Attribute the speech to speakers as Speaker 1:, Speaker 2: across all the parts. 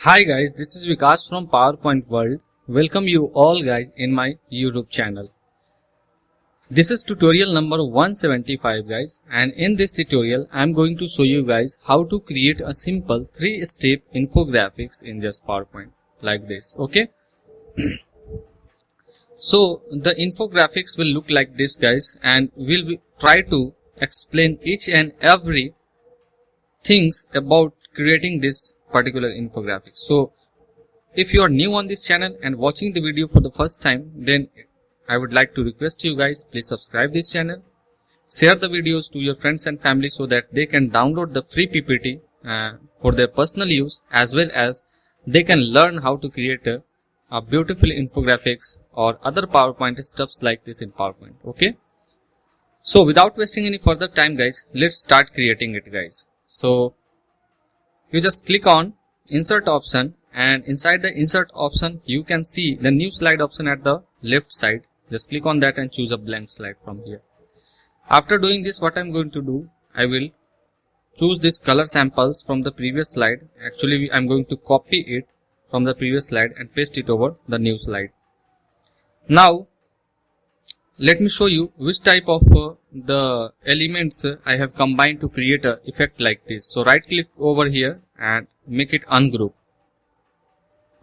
Speaker 1: Hi guys, this is Vikas from PowerPoint World. Welcome you all guys in my YouTube channel. This is tutorial number 175 guys, and in this tutorial I am going to show you guys how to create a simple 3-step infographics in just PowerPoint like this. Okay. So the infographics will look like this guys, and we'll try to explain each and every things about creating this particular infographic. So if you are new on this channel and watching the video for the first time, then I would like to request you guys, please subscribe this channel, share the videos to your friends and family so that they can download the free PPT for their personal use, as well as they can learn how to create a beautiful infographics or other PowerPoint stuffs like this in PowerPoint. Okay, so without wasting any further time guys, let's start creating it guys. So you just click on insert option, and inside the insert option you can see the new slide option at the left side. Just click on that and choose a blank slide from here. After doing this, what I'm going to do, I will choose this color samples from the previous slide. Actually I'm going to copy it from the previous slide and paste it over the new slide. Now let me show you which type of the elements I have combined to create a effect like this. So right click over here and make it ungroup.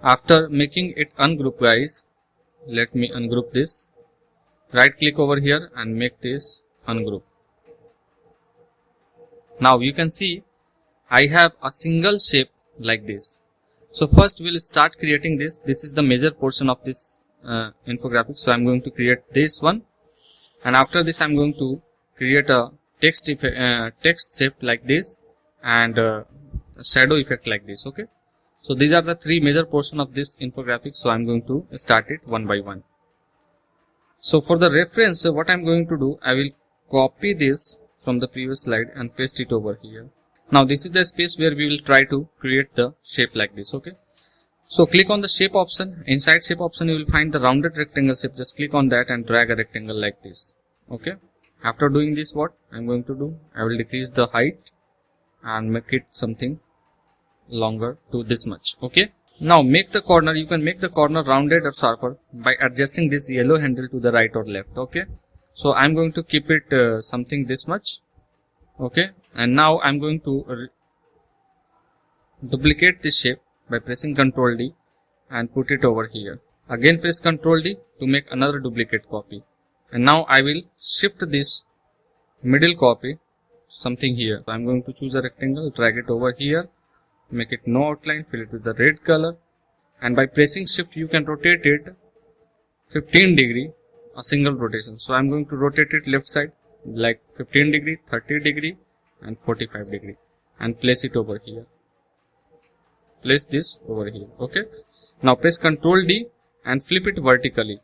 Speaker 1: After making it ungroup guys, let me ungroup this. Right click over here and make this ungroup. Now you can see I have a single shape like this. So first we'll start creating this. This is the major portion of this infographic. So I'm going to create this one, and after this I'm going to create a text shape like this and a shadow effect like this. Okay, so these are the three major portion of this infographic. So I'm going to start it one by one. So for the reference, what I'm going to do, I will copy this from the previous slide and paste it over here. Now this is the space where we will try to create the shape like this. Okay, so click on the shape option. Inside shape option you will find the rounded rectangle shape. Just click on that and drag a rectangle like this. Okay, after doing this, what I'm going to do, I will decrease the height and make it something longer to this much. Okay, now make the corner, you can make the corner rounded or sharper by adjusting this yellow handle to the right or left. Okay, so I'm going to keep it something this much. Okay, and now I'm going to duplicate this shape by pressing Ctrl D and put it over here. Again press Ctrl D to make another duplicate copy, and now I will shift this middle copy something here. So I'm going to choose a rectangle, drag it over here, make it no outline, fill it with the red color, and by pressing shift you can rotate it 15 degree, a single rotation. So I'm going to rotate it left side like 15 degree, 30 degree and 45 degree, and place it over here. Place this over here. Okay, now press Ctrl D and flip it vertically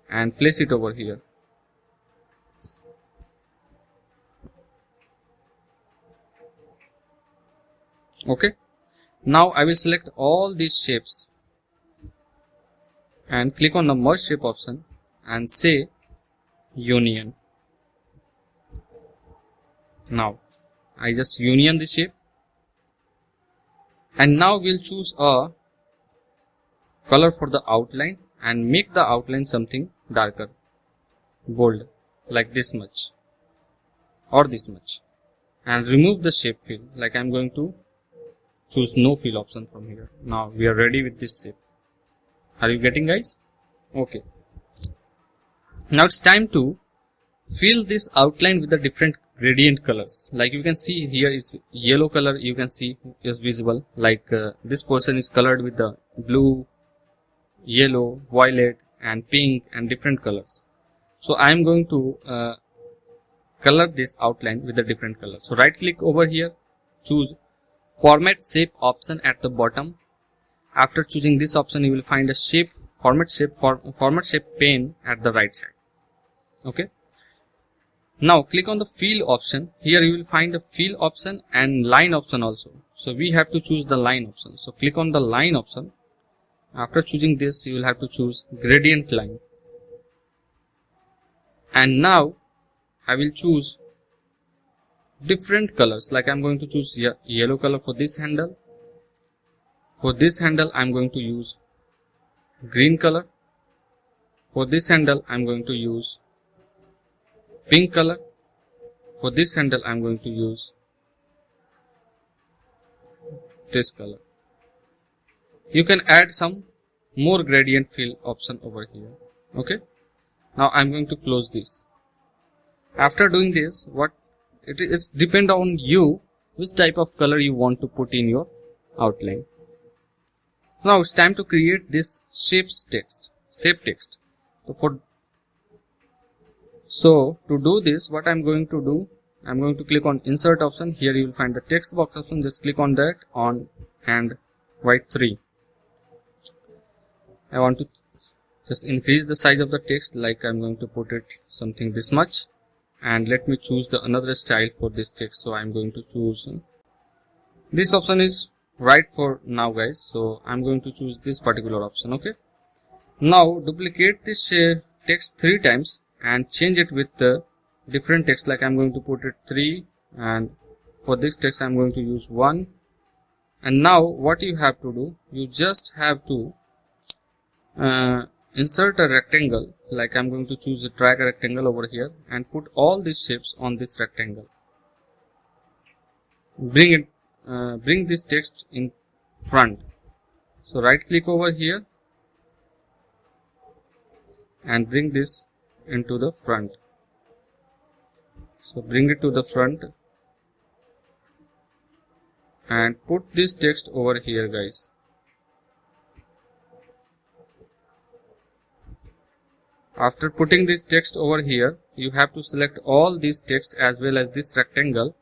Speaker 1: and place it over here. Okay, now I will select all these shapes and click on the merge shape option and say union. Now I just union the shape, and now we'll choose a color for the outline and make the outline something darker, bold, like this much or this much, and remove the shape fill. Like I'm going to choose no fill option from here. Now we are ready with this shape. Are you getting guys? Okay, now it's time to fill this outline with the different gradient colors. Like you can see here is yellow color, you can see is visible. Like this portion is colored with the blue, yellow, violet and pink and different colors. So I am going to color this outline with the different colors. So right click over here, choose format shape option at the bottom. After choosing this option you will find a shape format shape pane at the right side. Okay, now click on the fill option. Here you will find the fill option and line option also. So we have to choose the line option. So click on the line option. After choosing this you will have to choose gradient line, and now I will choose different colors. Like I'm going to choose yellow color for this handle, For this handle I'm going to use green color. For this handle I'm going to use pink color. For this handle I'm going to use this color. You can add some more gradient fill option over here. Okay. Now I'm going to close this. After doing this, it's depend on you which type of color you want to put in your outline. Now it's time to create this shape text. So to do this, what I'm going to do, I'm going to click on insert option. Here you will find the text box option. Just click on that and write 3. I want to just increase the size of the text, like I'm going to put it something this much, and let me choose the another style for this text. So I'm going to choose this option is right for now, guys. So I'm going to choose this particular option. Okay. Now duplicate this text 3 times and change it with the different text, like I'm going to put it 3, and for this text I'm going to use 1. And now what you have to do, you just have to insert a rectangle, like I'm going to choose a drag a rectangle over here and put all these shapes on this rectangle. Bring this text in front. So right click over here and bring this into the front. So bring it to the front and put this text over here, guys. After putting this text over here, you have to select all this text as well as this rectangle,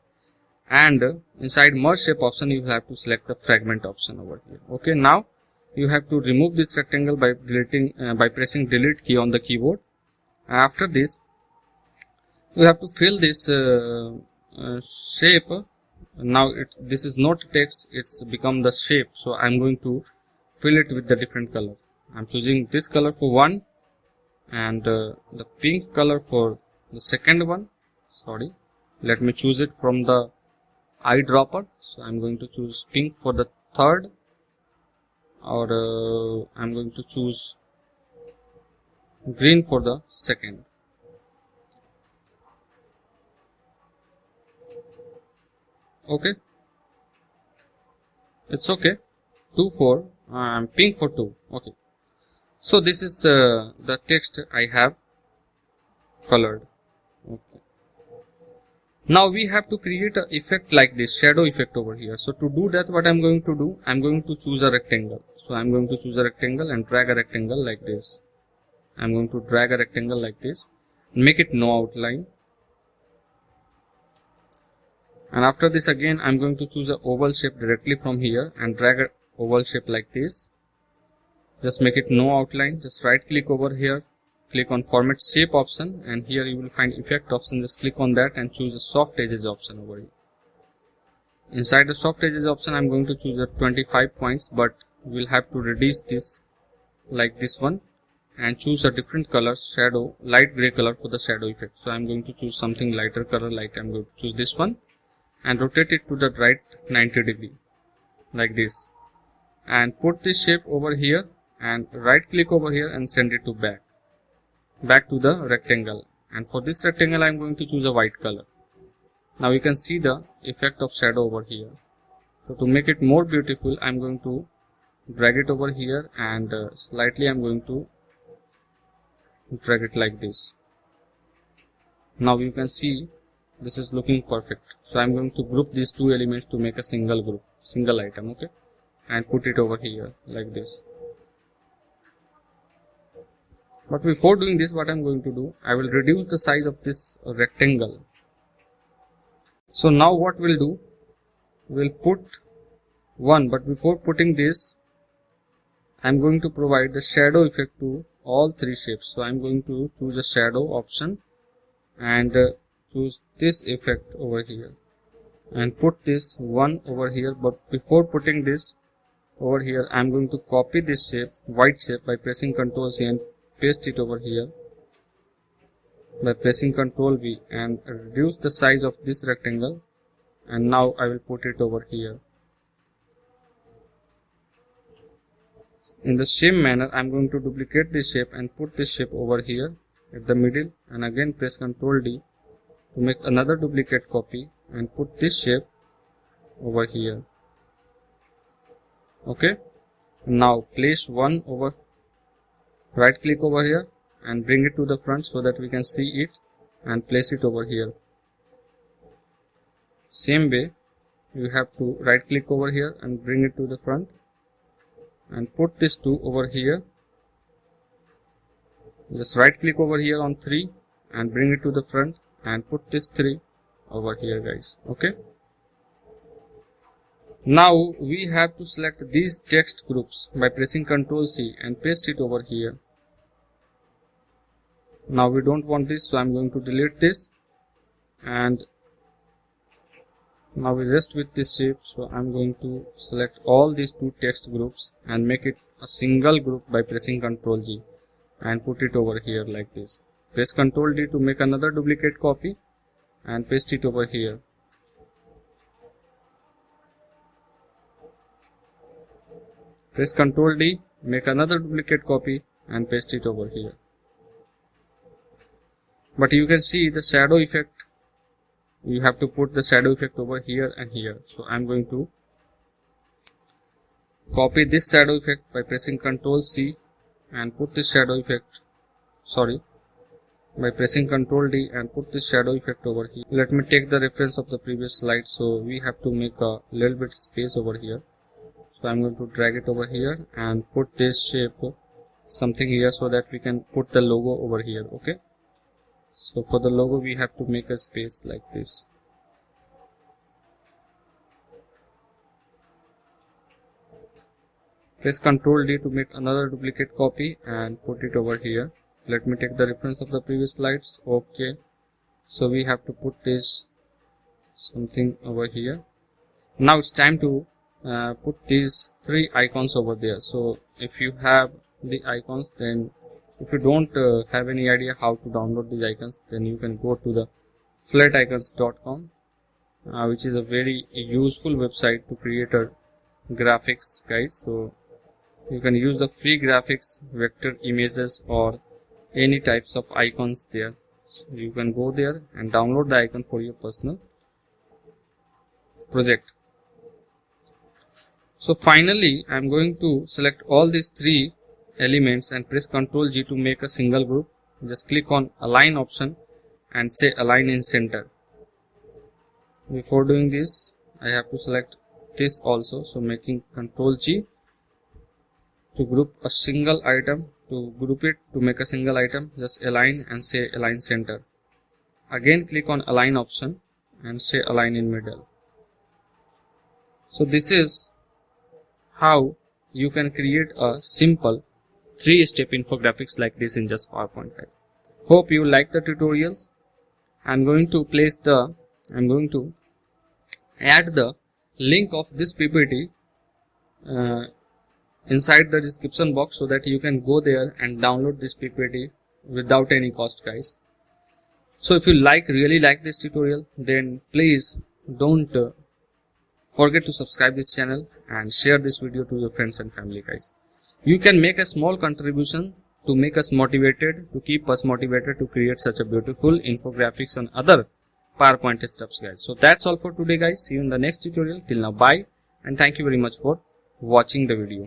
Speaker 1: and inside merge shape option you have to select the fragment option over here. Okay, now you have to remove this rectangle by pressing delete key on the keyboard. After this, you have to fill this shape. Now this is not text, it's become the shape. So I'm going to fill it with the different color. I'm choosing this color for one, and the pink color for the second one. Sorry, let me choose it from the eyedropper. So I'm going to choose pink for the third, or I'm going to choose green for the second. Okay, it's okay. 2 for pink for 2. Okay, so this is the text I have colored. Okay, now we have to create an effect like this, shadow effect over here. So to do that, what I'm going to do, I'm going to choose a rectangle. So I'm going to choose a rectangle and drag a rectangle like this. I'm going to drag a rectangle like this, make it no outline. And after this, again I'm going to choose an oval shape directly from here and drag an oval shape like this. Just make it no outline. Just right click over here, click on format shape option, and here you will find effect option. Just click on that and choose the soft edges option over here. Inside the soft edges option, I'm going to choose a 25 points, but we'll have to reduce this like this one and choose a different color, shadow, light gray color for the shadow effect. So I'm going to choose something lighter color, like I'm going to choose this one, and rotate it to the right 90 degree like this, and put this shape over here and right click over here and send it to back to the rectangle. And for this rectangle I'm going to choose a white color. Now you can see the effect of shadow over here. So to make it more beautiful, I'm going to drag it over here and slightly I'm going to drag it like this. Now you can see this is looking perfect. So I'm going to group these two elements to make a single group, single item. Okay, and put it over here like this. But before doing this, what I'm going to do, I will reduce the size of this rectangle. So now what we'll do, we'll put one, but before putting this, I'm going to provide the shadow effect to all three shapes. So I'm going to choose a shadow option and choose this effect over here and put this one over here. But before putting this over here, I'm going to copy this shape, white shape, by pressing Ctrl C and paste it over here by pressing Ctrl V, and reduce the size of this rectangle, and now I will put it over here. In the same manner, I'm going to duplicate this shape and put this shape over here at the middle, and again press Ctrl D to make another duplicate copy and put this shape over here. Okay, now place one over, right click over here and bring it to the front so that we can see it, and place it over here. Same way, you have to right click over here and bring it to the front and put this 2 over here. Just right click over here on 3 and bring it to the front and put this 3 over here, guys. Okay, now we have to select these text groups by pressing Ctrl C and paste it over here. Now we don't want this, so I'm going to delete this, and now we rest with this shape. So I'm going to select all these 2 text groups and make it a single group by pressing Ctrl G and put it over here like this. Press Ctrl D to make another duplicate copy and paste it over here. Press Ctrl D, make another duplicate copy and paste it over here. But you can see the shadow effect. You have to put the shadow effect over here and here. So I'm going to copy this shadow effect by pressing Ctrl C and put this shadow effect, by pressing Ctrl D and put this shadow effect over here. Let me take the reference of the previous slide. So we have to make a little bit space over here. So I'm going to drag it over here and put this shape something here so that we can put the logo over here. Okay, so for the logo we have to make a space like this. Press Ctrl D to make another duplicate copy and put it over here. Let me take the reference of the previous slides. Okay, so we have to put this something over here. Now it's time to put these 3 icons over there. So if you have the icons, then if you don't have any idea how to download these icons, then you can go to the flaticons.com, which is a very useful website to create a graphics, guys. So you can use the free graphics, vector images, or any types of icons there. So you can go there and download the icon for your personal project. So finally, I'm going to select all these 3 elements and press Ctrl G to make a single group. Just click on Align option and say Align in Center. Before doing this, I have to select this also. So making Ctrl G to group a single item, to group it to make a single item, just align and say Align Center. Again click on Align option and say Align in Middle. So this is how you can create a simple 3-step infographics like this in just PowerPoint. Hope you like the tutorials. I'm going to add the link of this PPT inside the description box so that you can go there and download this PPT without any cost, guys. So if you really like this tutorial, then please don't forget to subscribe this channel and share this video to your friends and family, guys. You can make a small contribution to make us motivated, to keep us motivated to create such a beautiful infographics and other PowerPoint steps, guys. So that's all for today, guys. See you in the next tutorial. Till now, bye, and thank you very much for watching the video.